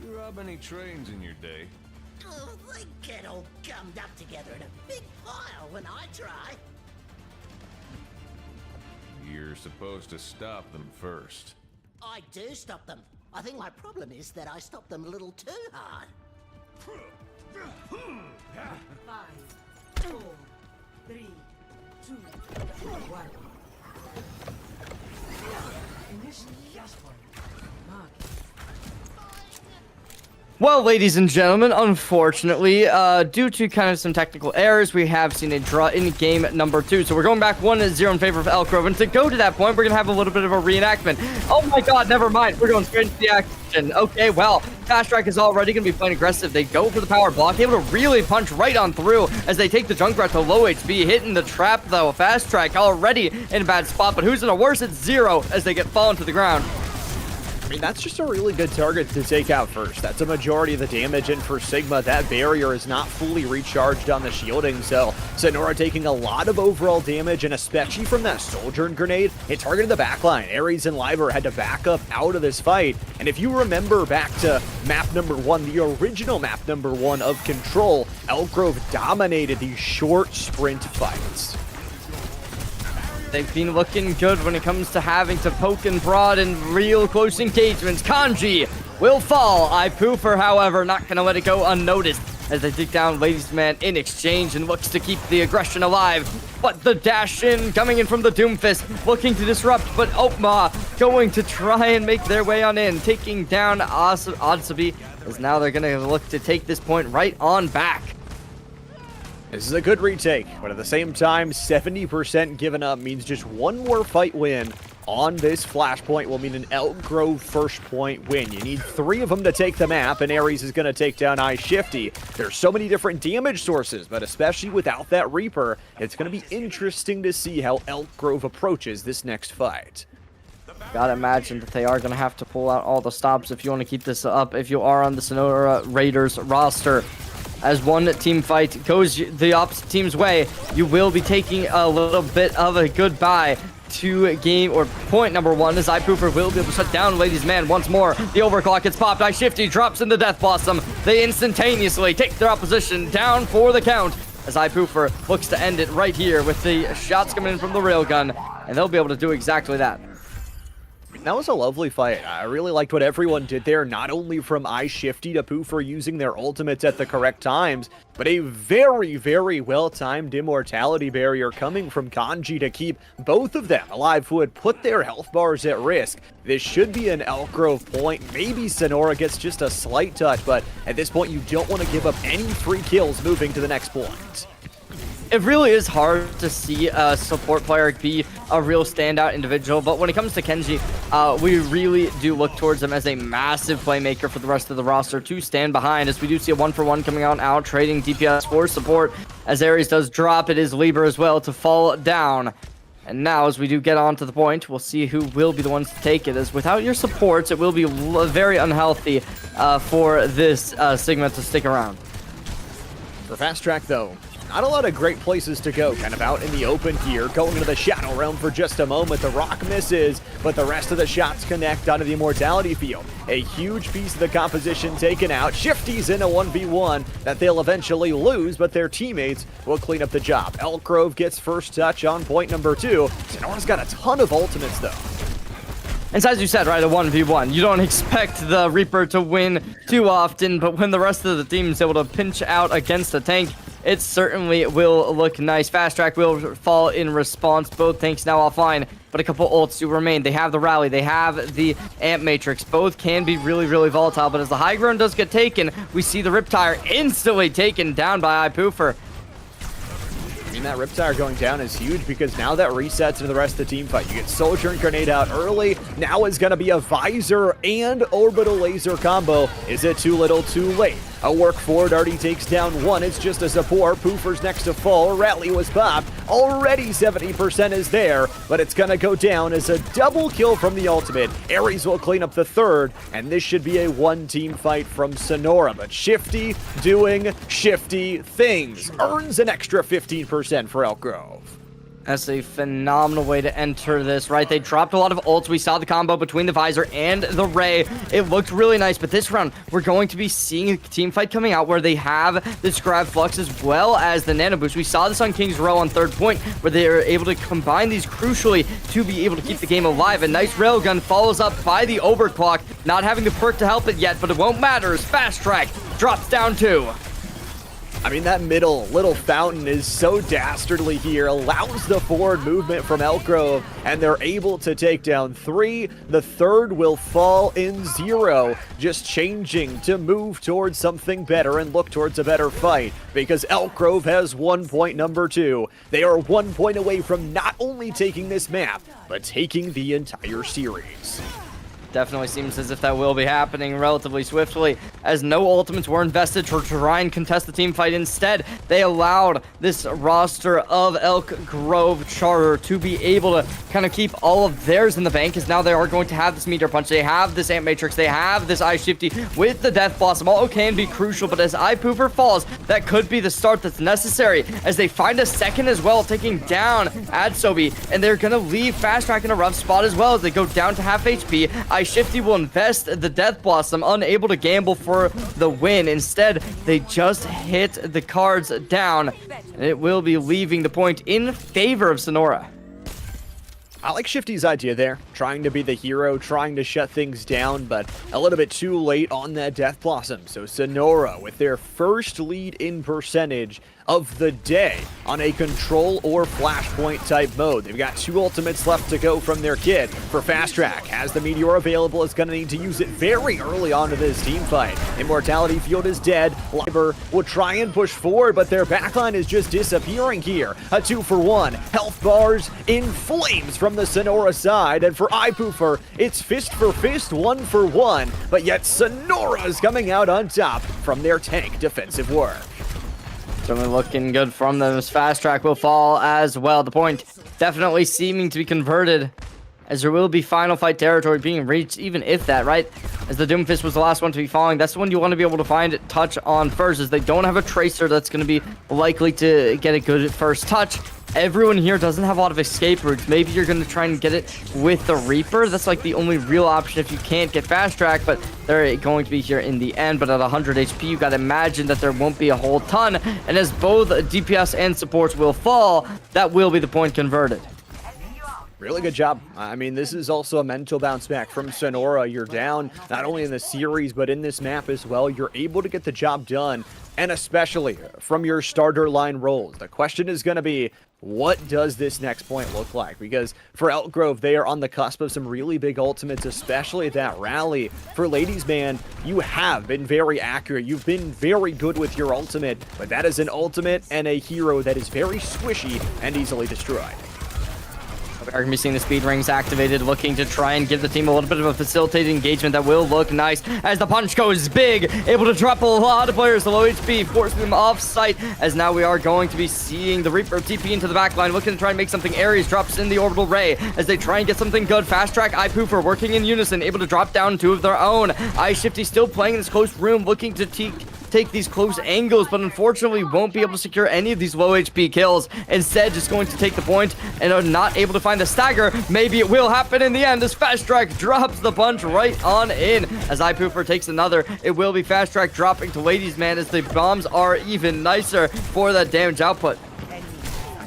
You rob any trains in your day? Oh, they get all gummed up together in a big pile when I try. You're supposed to stop them first. I do stop them. I think my problem is that I stop them a little too hard. 5, 4, 3, 2, 1. Initial flashpoint. Mark. Well, ladies and gentlemen, unfortunately, due to kind of some technical errors, we have seen a draw in game number 2. So we're going back 1-0 in favor of Elk Grove. And to go to that point, we're going to have a little bit of a reenactment. Oh my god, never mind. We're going straight into the action. Okay, well, Fast Track is already going to be playing aggressive. They go for the power block, able to really punch right on through as they take the Junkrat to low HP. Hitting the trap, though. Fast Track already in a bad spot, but who's in a worse? It's Zero as they get fallen to the ground. I mean, that's just a really good target to take out first. That's a majority of the damage, and for Sigma, that barrier is not fully recharged on the shielding, so Sonora taking a lot of overall damage, and especially from that Sojourn grenade, it targeted the backline. Ares and Liver had to back up out of this fight, and if you remember back to map number 1, the original map number 1 of Control, Elk Grove dominated these short sprint fights. They've been looking good when it comes to having to poke and prod in real close engagements. Kanji will fall. iPoofer, however, not going to let it go unnoticed as they dig down Ladies Man in exchange and looks to keep the aggression alive. But the dash in coming in from the Doomfist, looking to disrupt, but Okma going to try and make their way on in, taking down Odsabi, as now they're going to look to take this point right on back. This is a good retake, but at the same time, 70% given up means just one more fight win on this flashpoint will mean an Elk Grove first point win. You need 3 of them to take the map, and Ares is going to take down iShifty. There's so many different damage sources, but especially without that Reaper, it's going to be interesting to see how Elk Grove approaches this next fight. Gotta imagine that they are gonna have to pull out all the stops if you want to keep this up, if you are on the Sonora Raiders roster. As one team fight goes the opposite team's way, you will be taking a little bit of a goodbye to game or point number 1 as iPoofer will be able to shut down Ladies Man once more. The overclock gets popped. iShifty drops in the Death Blossom. They instantaneously take their opposition down for the count as iPoofer looks to end it right here with the shots coming in from the railgun, and they'll be able to do exactly that. That was a lovely fight. I really liked what everyone did there, not only from iShifty to Poofer using their ultimates at the correct times, but a very, very well-timed immortality barrier coming from Kanji to keep both of them alive, who would put their health bars at risk. This should be an Elk Grove point. Maybe Sonora gets just a slight touch, but at this point you don't want to give up any free kills moving to the next point. It really is hard to see a support player be a real standout individual, but when it comes to Kenji, we really do look towards him as a massive playmaker for the rest of the roster to stand behind, as we do see a 1-for-1 coming out trading DPS for support. As Ares does drop, it is Lieber as well to fall down. And now, as we do get on to the point, we'll see who will be the ones to take it, as without your supports, it will be very unhealthy for this Sigma to stick around. For Fast Track, though, not a lot of great places to go, kind of out in the open here, going into the Shadow Realm for just a moment. The rock misses, but the rest of the shots connect onto the Immortality field. A huge piece of the composition taken out. Shifty's in a 1v1 that they'll eventually lose, but their teammates will clean up the job. Elk Grove gets first touch on point number 2. Sonora's got a ton of ultimates, though. And so as you said, right, a 1v1, you don't expect the Reaper to win too often, but when the rest of the team is able to pinch out against a tank, it certainly will look nice. Fast Track will fall in response. Both tanks now offline, but a couple ults do remain. They have the Rally. They have the Amp Matrix. Both can be really, really volatile, but as the high ground does get taken, we see the Riptire instantly taken down by iPoofer. I mean, that Riptire going down is huge because now that resets into the rest of the team fight. You get Soldier and Grenade out early. Now it's going to be a Visor and Orbital Laser combo. Is it too little, too late? A work forward already takes down one. It's just a support. Poofer's next to fall. Rally was popped. Already 70% is there, but it's going to go down as a double kill from the ultimate. Ares will clean up the third, and this should be a one-team fight from Sonora. But Shifty doing shifty things. Earns an extra 15% for Elk Grove. That's a phenomenal way to enter this, right? They dropped a lot of ults. We saw the combo between the Visor and the Ray. It looked really nice, but this round, we're going to be seeing a team fight coming out where they have this Grab Flux as well as the Nano Boost. We saw this on King's Row on third point, where they are able to combine these crucially to be able to keep the game alive. A nice Railgun follows up by the Overclock, not having the perk to help it yet, but it won't matter as Fast Track drops down 2. I mean, that middle little fountain is so dastardly here, allows the forward movement from Elk Grove, and they're able to take down 3. The third will fall in 0, just changing to move towards something better and look towards a better fight, because Elk Grove has 1 point number 2. They are 1 point away from not only taking this map, but taking the entire series. Definitely seems as if that will be happening relatively swiftly, as no ultimates were invested to try and contest the team fight. Instead, they allowed this roster of Elk Grove Charter to be able to kind of keep all of theirs in the bank, as now they are going to have this Meteor Punch, they have this Ant Matrix, they have this Eye Shifty with the Death Blossom. All can be crucial, but as Eye Pooper falls, that could be the start that's necessary, as they find a second as well, taking down Adsobi, and they're going to leave Fast Track in a rough spot as well, as they go down to half HP. Shifty will invest the Death Blossom, unable to gamble for the win. Instead, they just hit the cards down, and it will be leaving the point in favor of Sonora. I like Shifty's idea there, trying to be the hero, trying to shut things down, but a little bit too late on that Death Blossom. So Sonora, with their first lead in percentage of the day on a control or flashpoint type mode. They've got 2 ultimates left to go from their kit. For Fast Track, has the Meteor available, is going to need to use it very early on to this team fight. Immortality Field is dead. Liber will try and push forward, but their backline is just disappearing here. A 2-for-1. Health bars in flames from the Sonora side, and for iPoofer, it's fist for fist, 1-for-1, but yet Sonora is coming out on top from their tank defensive work. Certainly looking good from them, as Fast Track will fall as well. The point definitely seeming to be converted, as there will be final fight territory being reached, even if that, right? As the Doomfist was the last one to be falling, that's the one you want to be able to find touch on first, as they don't have a Tracer that's going to be likely to get a good first touch. Everyone here doesn't have a lot of escape routes. Maybe you're going to try and get it with the Reaper. That's like the only real option if you can't get Fast Track, but they're going to be here in the end. But at 100 HP, you got to imagine that there won't be a whole ton. And as both DPS and supports will fall, that will be the point converted. Really good job. I mean, this is also a mental bounce back from Sonora. You're down not only in the series, but in this map as well. You're able to get the job done, and especially from your starter line roles. The question is going to be, what does this next point look like? Because for Elk Grove, they are on the cusp of some really big ultimates, especially that rally. For Ladies Man, you have been very accurate. You've been very good with your ultimate, but that is an ultimate and a hero that is very squishy and easily destroyed. We are going to be seeing the speed rings activated, looking to try and give the team a little bit of a facilitated engagement that will look nice as the punch goes big, able to drop a lot of players to low HP, forcing them off site, as now we are going to be seeing the Reaper TP into the backline, looking to try and make something. Ares drops in the Orbital Ray as they try and get something good. Fast Track, iPoofer working in unison, able to drop down 2 of their own. Eye Shifty still playing in this close room, looking to take these close angles, but unfortunately won't be able to secure any of these low HP kills. Instead, just going to take the point and are not able to find the stagger. Maybe it will happen in the end as Fast Track drops the punch right on in. As iPoofer takes another, it will be Fast Track dropping to Ladies Man, as the bombs are even nicer for that damage output.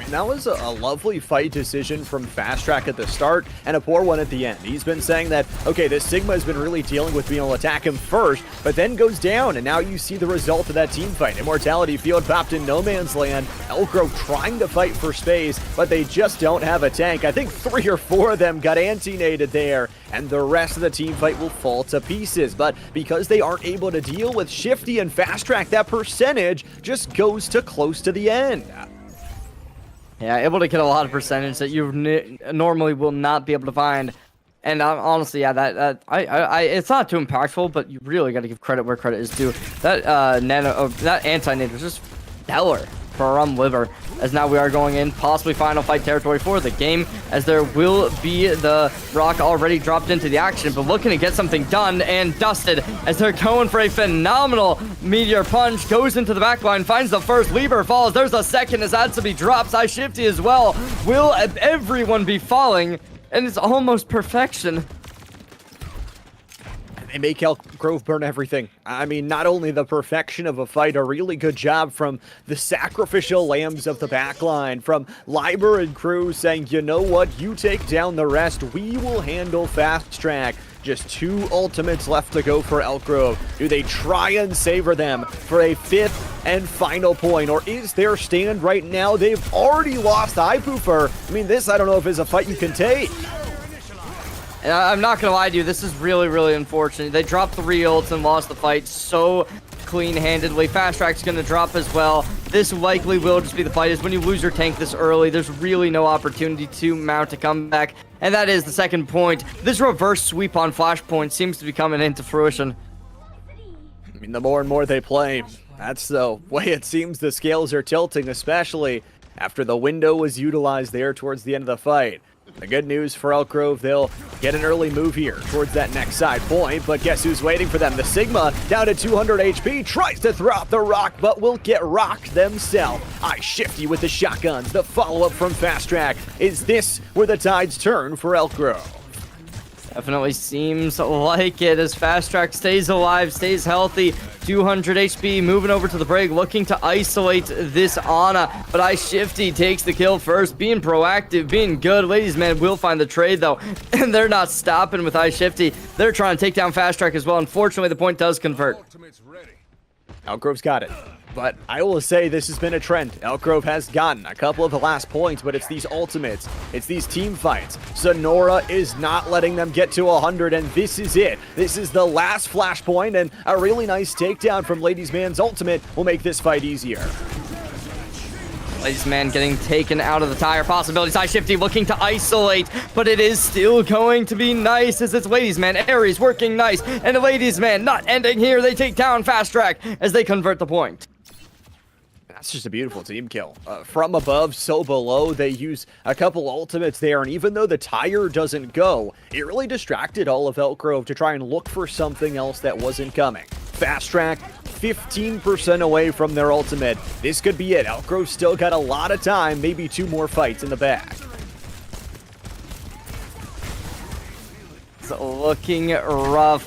That was a lovely fight decision from Fast Track at the start, and a poor one at the end. He's been saying that, okay, this Sigma has been really dealing with being able to attack him first, but then goes down, and now you see the result of that team fight. Immortality Field popped in no man's land. Elk Grove trying to fight for space, but they just don't have a tank. I think 3 or 4 of them got anti-nated there, and the rest of the team fight will fall to pieces. But because they aren't able to deal with Shifty and Fast Track, that percentage just goes to close to the end. Yeah, able to get a lot of percentage that you normally will not be able to find. And honestly, yeah, it's not too impactful, but you really got to give credit where credit is due. That that anti-nade was just stellar for Liver. As now we are going in possibly final fight territory for the game, as there will be the rock already dropped into the action, but looking to get something done and dusted as they're going for a phenomenal meteor punch. Goes into the backline, finds the first. Lieber falls. There's a second as Adsabi drops. iShifty as well. Will everyone be falling? And it's almost perfection. They make Elk Grove burn everything. I mean, not only the perfection of a fight, a really good job from the sacrificial lambs of the backline, from Liber and crew saying, you know what, you take down the rest, we will handle fast track. Just 2 ultimates left to go for Elk Grove. Do they try and savor them for a 5th and final point? Or is their stand right now? They've already lost iPoofer. I mean, this I don't know if is a fight you can take. And I'm not going to lie to you, this is really, really unfortunate. They dropped 3 ults and lost the fight so clean-handedly. Fast Track's going to drop as well. This likely will just be the fight. Is when you lose your tank this early, there's really no opportunity to mount a comeback. And that is the second point. This reverse sweep on Flashpoint seems to be coming into fruition. I mean, the more and more they play, that's the way it seems the scales are tilting, especially after the window was utilized there towards the end of the fight. The good news for Elk Grove, they'll get an early move here towards that next side point, but guess who's waiting for them? The Sigma, down to 200 HP, tries to throw out the rock, but will get rocked themselves. iShifty with the shotguns, the follow-up from Fast Track. Is this where the tides turn for Elk Grove? Definitely seems like it as Fast Track stays alive, stays healthy. 200 HP, moving over to the break, looking to isolate this Ana. But iShifty takes the kill first, being proactive, being good. Ladies man will find the trade though, and they're not stopping with iShifty. They're trying to take down Fast Track as well. Unfortunately, the point does convert. Elk Grove's got it. But I will say this has been a trend. Elk Grove has gotten a couple of the last points, but it's these ultimates. It's these team fights. Sonora is not letting them get to 100, and this is it. This is the last flashpoint, and a really nice takedown from Ladies Man's ultimate will make this fight easier. Ladies man getting taken out of the tire possibilities. iShifty looking to isolate, but it is still going to be nice as it's Ladies man. Aries working nice, and the Ladies man not ending here. They take down Fast Track as they convert the point. That's just a beautiful team kill. From above, so below, they use a couple ultimates there, and even though the tire doesn't go, it really distracted all of Elk Grove to try and look for something else that wasn't coming. Fast Track, 15% away from their ultimate. This could be it. Elk Grove still got a lot of time, maybe 2 more fights in the bag. It's looking rough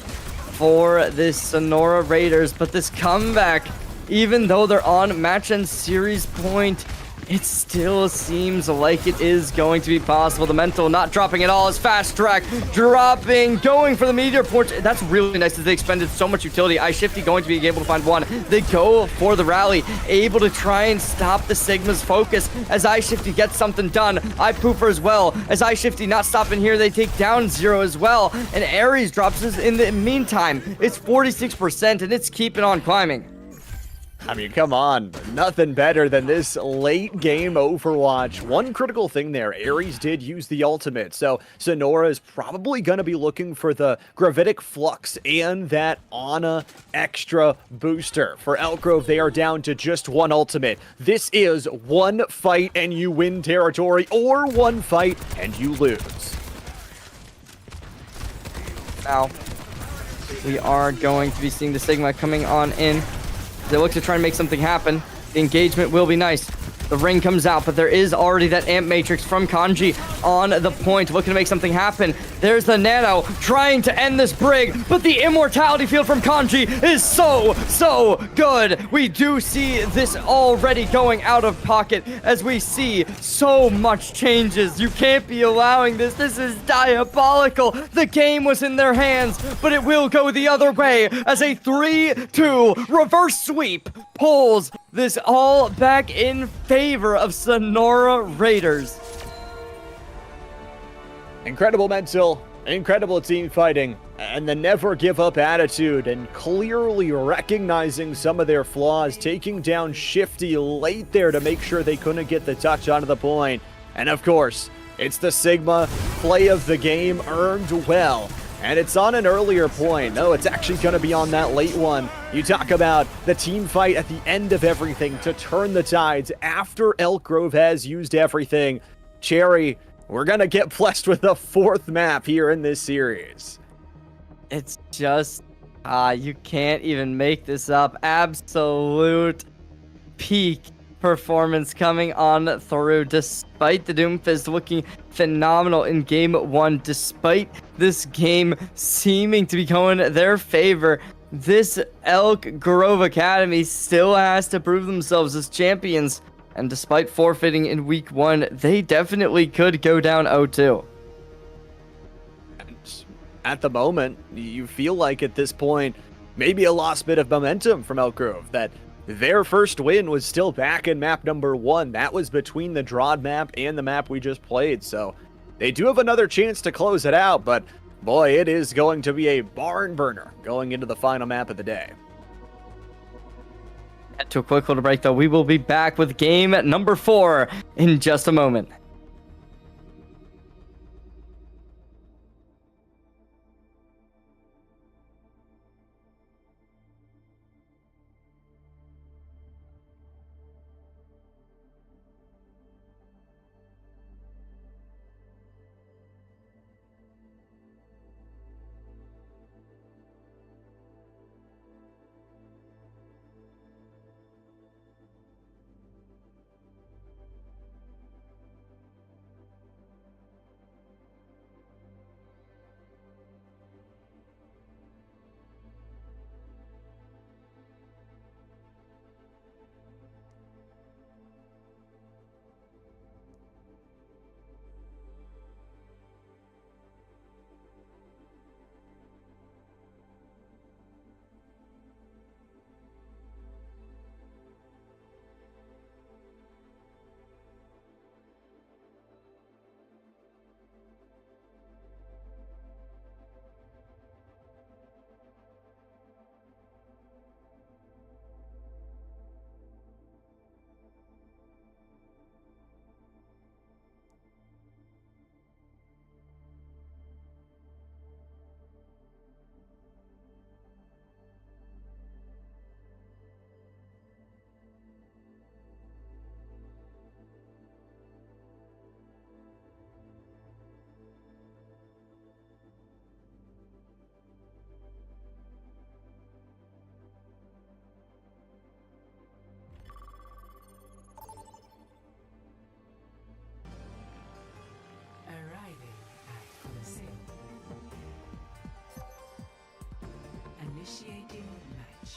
for this Sonora Raiders, but this comeback, even though they're on match and series point, it still seems like it is going to be possible. The mental not dropping at all as Fast Track dropping, going for the meteor point. That's really nice that they expended so much utility. iShifty going to be able to find one. They go for the rally, able to try and stop the Sigma's focus as iShifty gets something done. iPooper as well, as iShifty not stopping here. They take down 0 as well, and Aries drops this in the meantime. It's 46%, and it's keeping on climbing. I mean, come on. Nothing better than this late game Overwatch. One critical thing there, Ares did use the ultimate, so Sonora is probably going to be looking for the Gravitic Flux and that Ana extra booster. For Elk Grove, they are down to just 1 ultimate. This is 1 fight and you win territory, or 1 fight and you lose. Now, we are going to be seeing the Sigma coming on in. They look to try and make something happen. The engagement will be nice. The ring comes out, but there is already that amp matrix from Kanji on the point, looking to make something happen. There's the Nano trying to end this Brig, but the immortality field from Kanji is so good. We do see this already going out of pocket as we see so much changes. You can't be allowing this. This is diabolical. The game was in their hands, but it will go the other way as a 3-2 reverse sweep pulls this all back in favor of Sonora Raiders. Incredible mental, Incredible team fighting and the never give up attitude and clearly recognizing some of their flaws, taking down Shifty late there to make sure they couldn't get the touch onto the point. And of course, it's the Sigma play of the game earned well. And it's on an earlier point. No, it's actually going to be on that late one. You talk about the team fight at the end of everything to turn the tides after Elk Grove has used everything. Cherry, we're going to get blessed with the 4th map here in this series. It's just, you can't even make this up. Absolute peak performance coming on through, despite the Doomfist looking phenomenal in game 1, despite this game seeming to be going their favor. This Elk Grove Academy still has to prove themselves as champions, and despite forfeiting in week 1, they definitely could go down 0-2. At the moment, you feel like at this point, maybe a lost bit of momentum from Elk Grove, that their first win was still back in map number 1. That was between the Drawed map and the map we just played, so they do have another chance to close it out, but boy, it is going to be a barn burner going into the final map of the day. Head to a quick little break, though. We will be back with game number 4 in just a moment. Arriving at Coliseum. Initiating match.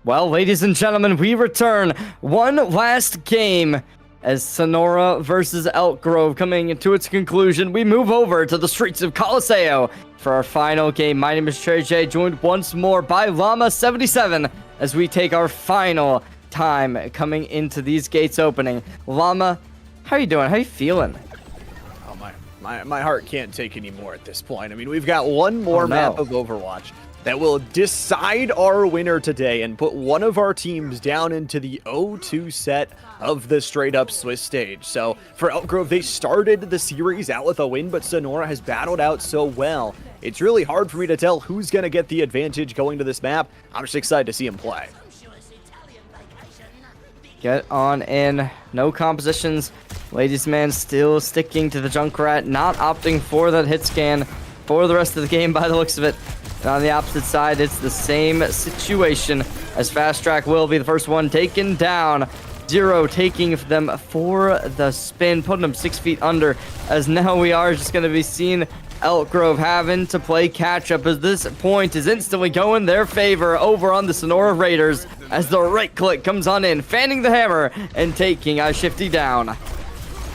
Well, ladies and gentlemen, we return one last game as Sonora versus Elk Grove coming to its conclusion. We move over to the streets of Coliseo for our final game. My name is Trey J, joined once more by Llama77 as we take our final time coming into these gates opening. Llama, how are you doing? How are you feeling? Oh, my heart can't take any more at this point. I mean, we've got one more map of Overwatch that will decide our winner today and put one of our teams down into the 0-2 set of the straight-up Swiss stage. So for Elk Grove, they started the series out with a win, but Sonora has battled out so well. It's really hard for me to tell who's going to get the advantage going to this map. I'm just excited to see him play. Get on in. No compositions. Ladies man still sticking to the Junkrat, not opting for that hit scan for the rest of the game by the looks of it. And on the opposite side, it's the same situation as Fast Track will be the first one taken down. Zero taking them for the spin, putting them 6 feet under, as now we are just going to be seeing Elk Grove having to play catch up as this point is instantly going their favor over on the Sonora Raiders as the right click comes on in, fanning the hammer and taking iShifty down.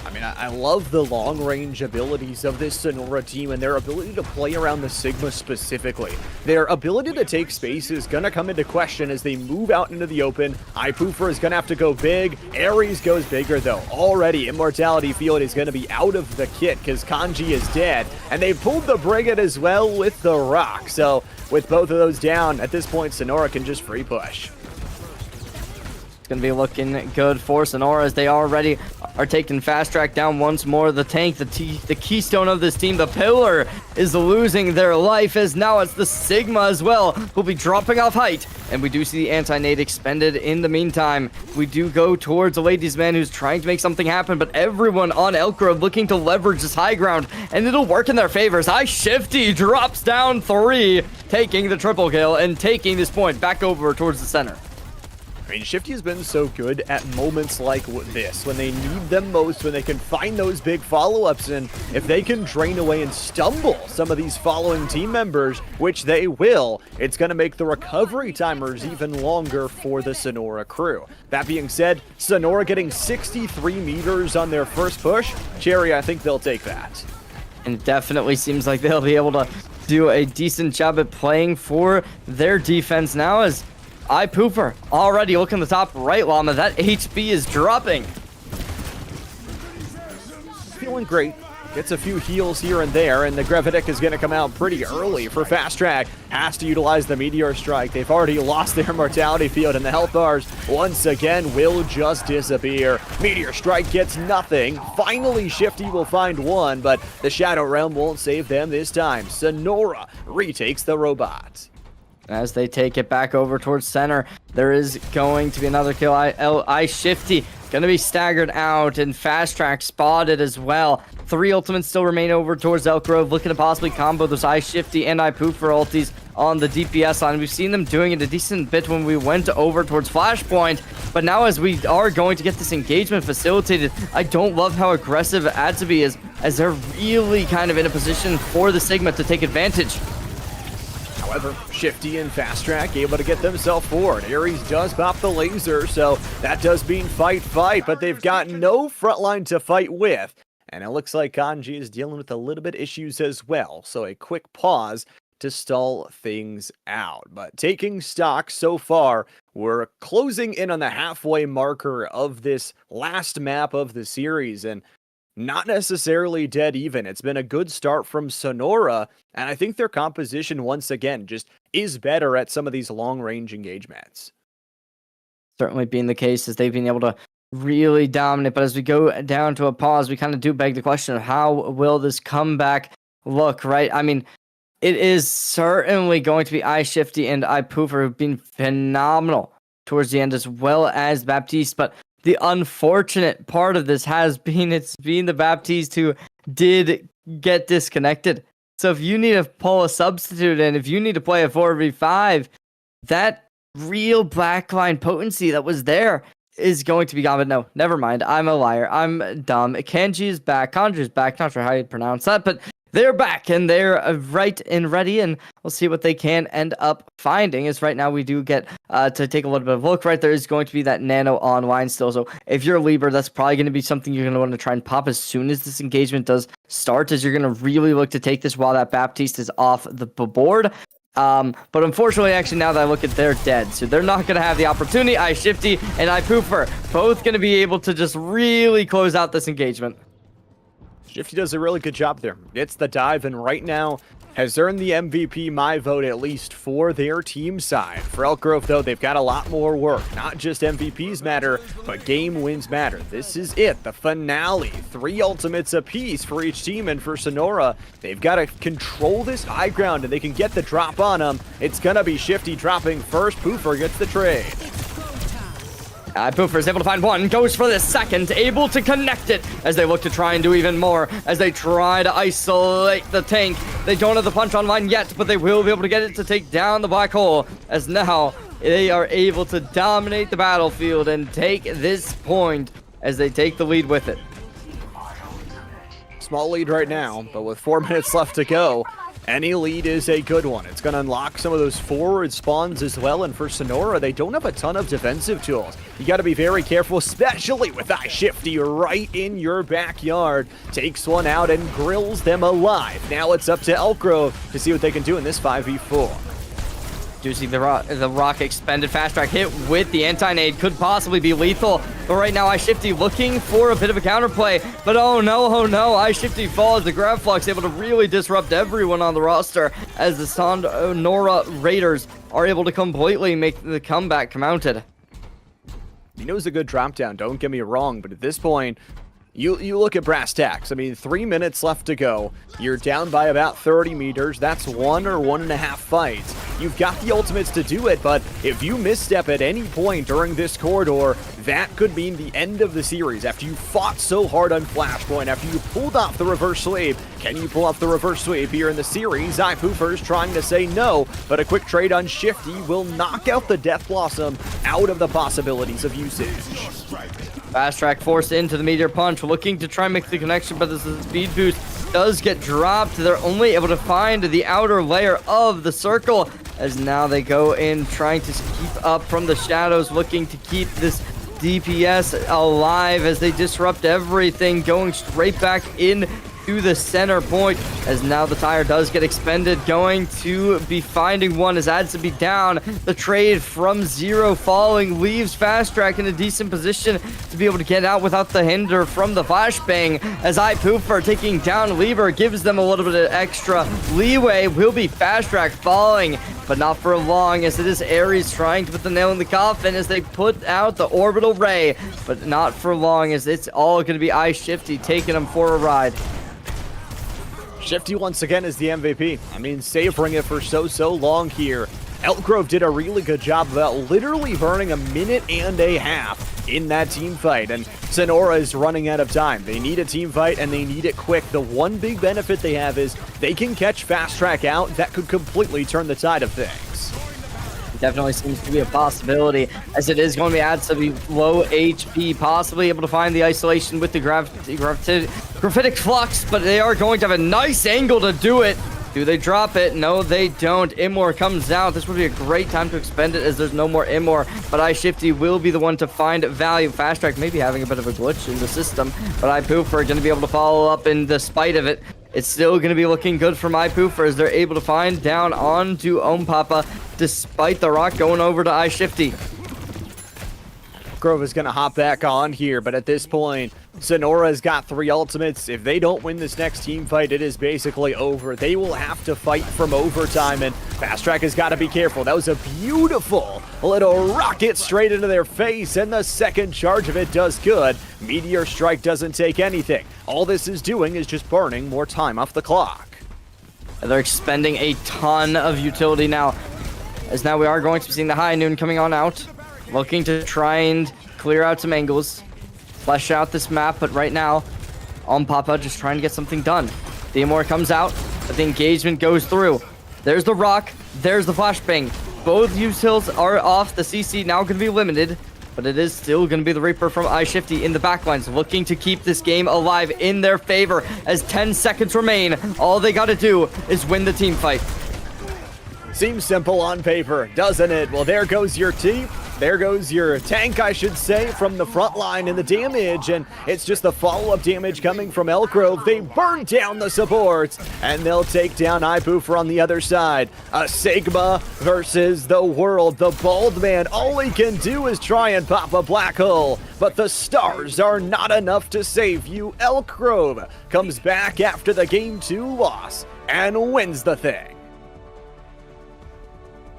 I mean, I love the long-range abilities of this Sonora team and their ability to play around the Sigma specifically. Their ability to take space is going to come into question as they move out into the open. iPoofer is going to have to go big. Ares goes bigger, though. Already, Immortality Field is going to be out of the kit because Kanji is dead. And they pulled the Brigand as well with the Rock. So, with both of those down, at this point, Sonora can just free push. It's going to be looking good for Sonora as they already are taking Fast Track down once more. The tank, the keystone of this team, the pillar, is losing their life as now it's the Sigma as well who'll be dropping off height. And we do see the anti-nade expended in the meantime. We do go towards a ladies man who's trying to make something happen, but everyone on Elk Grove looking to leverage this high ground, and it'll work in their favors. iShifty drops down 3, taking the triple kill and taking this point back over towards the center. I mean, Shifty has been so good at moments like this, when they need them most, when they can find those big follow-ups, and if they can drain away and stumble some of these following team members, which they will, it's going to make the recovery timers even longer for the Sonora crew. That being said, Sonora getting 63 meters on their first push. Cherry, I think they'll take that. And it definitely seems like they'll be able to do a decent job at playing for their defense now as iPoofer already looking the top right, Llama. That HP is dropping. Feeling great. Gets a few heals here and there, and the Gravitic is going to come out pretty early for Fast Track. Has to utilize the Meteor Strike. They've already lost their Mortality Field, and the health bars once again will just disappear. Meteor Strike gets nothing. Finally, Shifty will find one, but the Shadow Realm won't save them this time. Sonora retakes the robot. As they take it back over towards center, there is going to be another kill. iShifty going to be staggered out, and Fast Track spotted as well. 3 ultimates still remain over towards Elk Grove, looking to possibly combo those iShifty and iPoofer ultis on the DPS line. We've seen them doing it a decent bit when we went over towards Flashpoint, but now as we are going to get this engagement facilitated, I don't love how aggressive Adzabi is, as they're really kind of in a position for the Sigma to take advantage. However, Shifty and Fast Track able to get themselves forward. Ares does pop the laser, so that does mean fight, but they've got no front line to fight with. And it looks like Kanji is dealing with a little bit issues as well, so a quick pause to stall things out. But taking stock so far, we're closing in on the halfway marker of this last map of the series, and not necessarily dead even. It's been a good start from Sonora, and I think their composition, once again, just is better at some of these long-range engagements. Certainly being the case as they've been able to really dominate, but as we go down to a pause, we kind of do beg the question of how will this comeback look, right? I mean, it is certainly going to be iShifty and iPoofer who've been phenomenal towards the end, as well as Baptiste, but the unfortunate part of this has been it's been the Baptiste who did get disconnected. So if you need to pull a substitute in, if you need to play a 4v5, that real backline potency that was there is going to be gone. But no, never mind. I'm a liar. I'm dumb. Kanji is back. Kanji is back. Not sure how you'd pronounce that, but they're back and they're right and ready, and we'll see what they can end up finding. As right now we do get to take a little bit of a look. Right, there is going to be that nano online still, so if you're a Lieber, that's probably going to be something you're going to want to try and pop as soon as this engagement does start, as you're going to really look to take this while that Baptiste is off the board. But unfortunately, actually, now that I look at, they're dead, so they're not going to have the opportunity. iShifty and iPoofer both going to be able to just really close out this engagement. Shifty does a really good job there. Gets the dive, and right now has earned the MVP my vote, at least for their team side. For Elk Grove, though, they've got a lot more work. Not just MVPs matter, but game wins matter. This is it, the finale. 3 ultimates apiece for each team, and for Sonora, they've got to control this high ground, and they can get the drop on them. It's going to be Shifty dropping first. Poofer gets the trade. iPoofer is able to find one, goes for the second, able to connect it as they look to try and do even more, as they try to isolate the tank. They don't have the punch online yet, but they will be able to get it to take down the black hole, as now they are able to dominate the battlefield and take this point as they take the lead with it. Small lead right now, but with 4 minutes left to go, any lead is a good one. It's going to unlock some of those forward spawns as well, and for Sonora, they don't have a ton of defensive tools. You got to be very careful, especially with iShifty right in your backyard. Takes one out and grills them alive. Now it's up to Elk Grove to see what they can do in this 5v4. Do see the rock expended. Fast track hit with the anti-nade could possibly be lethal, but right now iShifty looking for a bit of a counterplay, but oh no, iShifty falls. The grab flux able to really disrupt everyone on the roster as the Sonora Raiders are able to completely make the comeback mounted. He knows a good drop down, don't get me wrong, but at this point, you look at brass tacks. I mean, 3 minutes left to go. You're down by about 30 meters. That's 1 or 1.5 fights. You've got the ultimates to do it, but if you misstep at any point during this corridor, that could mean the end of the series. After you fought so hard on Flashpoint, after you pulled off the reverse sweep, can you pull off the reverse sweep here in the series? iPoofer's trying to say no, but a quick trade on Shifty will knock out the Death Blossom out of the possibilities of usage. Fast track forced into the meteor punch, looking to try and make the connection, but the speed boost does get dropped. They're only able to find the outer layer of the circle, as now they go in trying to keep up from the shadows, looking to keep this DPS alive as they disrupt everything, going straight back in to the center point, as now the tire does get expended, going to be finding one as adds to be down. The trade from Zero falling leaves Fast Track in a decent position to be able to get out without the hinder from the flashbang, as iPoofer taking down Lever gives them a little bit of extra leeway. Will be Fast Track falling, but not for long, as it is Ares trying to put the nail in the coffin as they put out the orbital ray, but not for long, as it's all going to be iShifty taking them for a ride. Shifty once again is the MVP. I mean, savoring it for so long here. Elk Grove did a really good job about literally burning 1.5 minutes in that team fight, and Sonora is running out of time. They need a team fight, and they need it quick. The one big benefit they have is they can catch Fast Track out. That could completely turn the tide of things. Definitely seems to be a possibility, as it is going to be add some low HP, possibly able to find the isolation with the graphitic flux, but they are going to have a nice angle to do it. Do they drop it? No, they don't. Immor comes out. This would be a great time to expend it, as there's no more Immor, but iShifty will be the one to find value. Fast Track maybe having a bit of a glitch in the system, but iPoofer going to be able to follow up in despite of it. It's still going to be looking good for iPoofer as they're able to find down onto Papa, despite the rock going over to iShifty. Grove is going to hop back on here, but at this point, Sonora's got 3 ultimates. If they don't win this next team fight, it is basically over. They will have to fight from overtime, and Fast Track has got to be careful. That was a beautiful little rocket straight into their face, and the second charge of it does good. Meteor Strike doesn't take anything. All this is doing is just burning more time off the clock. They're expending a ton of utility now, as now we are going to be seeing the High Noon coming on out, looking to try and clear out some angles, flesh out this map, but right now, Papa just trying to get something done. The Immor comes out, but the engagement goes through. There's the rock, there's the flashbang. Both utils are off, the CC now going to be limited, but it is still going to be the Reaper from iShifty in the backlines, looking to keep this game alive in their favor, as 10 seconds remain. All they got to do is win the team fight. Seems simple on paper, doesn't it? Well, there goes your team. There goes your tank, I should say, from the front line and the damage, and it's just the follow-up damage coming from Elk Grove. They burn down the supports, and they'll take down iPoofer on the other side. A Sigma versus the world. The bald man, all he can do is try and pop a black hole, but the stars are not enough to save you. Elk Grove comes back after the Game 2 loss and wins the thing.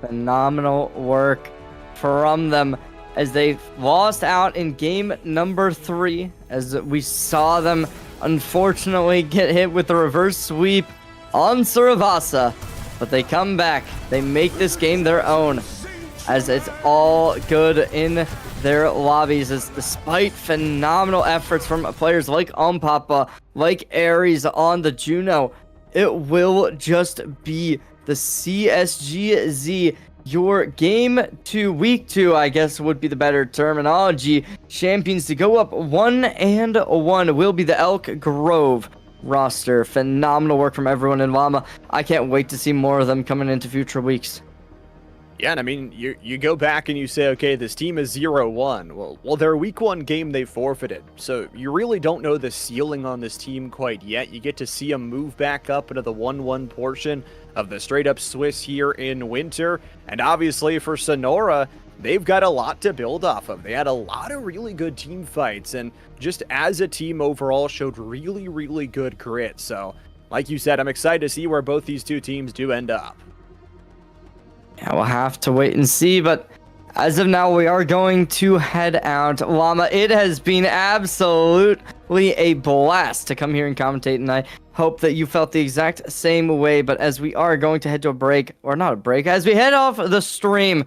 Phenomenal work from them, as they lost out in game number 3, as we saw them unfortunately get hit with the reverse sweep on Suravasa, but they come back, they make this game their own, as it's all good in their lobbies, as despite phenomenal efforts from players like Papa, like Ares on the Juno, it will just be the CSGZ, your game 2, week 2, I guess would be the better terminology. Champions to go up 1-1 will be the Elk Grove roster. Phenomenal work from everyone in Llama. I can't wait to see more of them coming into future weeks. Yeah, and I mean, you go back and you say, okay, this team is 0-1. Well, their week 1 game they forfeited. So you really don't know the ceiling on this team quite yet. You get to see them move back up into the 1-1 portion of the straight-up Swiss here in winter. And obviously for Sonora, they've got a lot to build off of. They had a lot of really good team fights, and just as a team overall showed really, really good grit. So, like you said, I'm excited to see where both these two teams do end up. Yeah, we'll have to wait and see, but as of now, we are going to head out. Llama, it has been absolutely a blast to come here and commentate, and I hope that you felt the exact same way. But as we are going to head to a break, or not a break, as we head off the stream,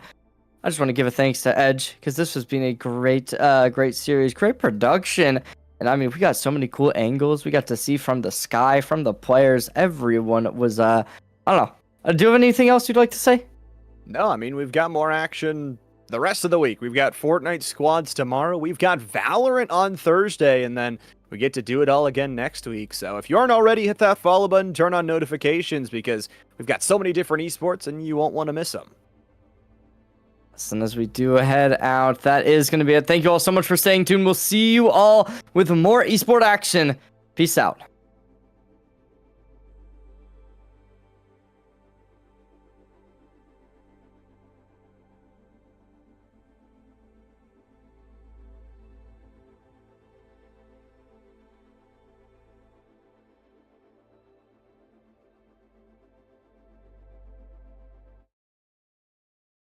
I just want to give a thanks to Edge, because this has been a great series, great production. And I mean, we got so many cool angles we got to see from the sky, from the players. Everyone was, I don't know. Do you have anything else you'd like to say? No, I mean, we've got more action the rest of the week. We've got Fortnite squads tomorrow. We've got Valorant on Thursday, and then we get to do it all again next week. So if you aren't already, hit that follow button, turn on notifications, because we've got so many different esports, and you won't want to miss them. And as we do head out, that is going to be it. Thank you all so much for staying tuned. We'll see you all with more esport action. Peace out.